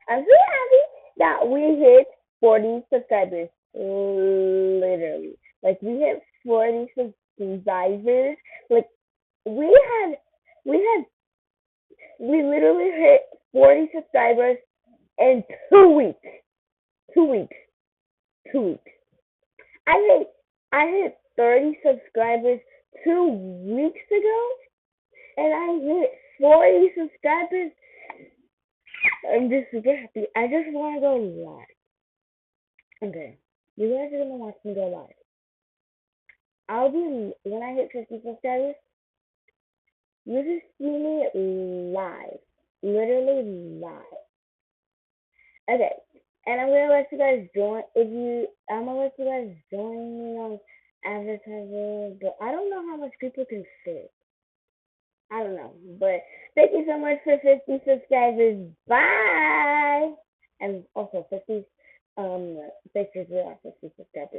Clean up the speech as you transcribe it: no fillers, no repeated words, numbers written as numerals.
I'm so happy that we hit 40 subscribers. Literally. Like, we hit 40 subscribers. Like, we had, we had, we literally hit 40 subscribers in 2 weeks. 2 weeks. 2 weeks. I hit, I hit 30 subscribers 2 weeks ago, and I hit 40 subscribers. I'm just super happy. I just want to go live. Okay. You guys are gonna watch me go live. I'll be when I hit 50 subscribers. You just see me live, literally live. Okay, and I'm gonna let you guys join. I'm gonna let you guys join me on advertising, but I don't know how much people can fit. I don't know, but thank you so much for 50 subscribers. Bye, and also 50 pictures with 50 subscribers.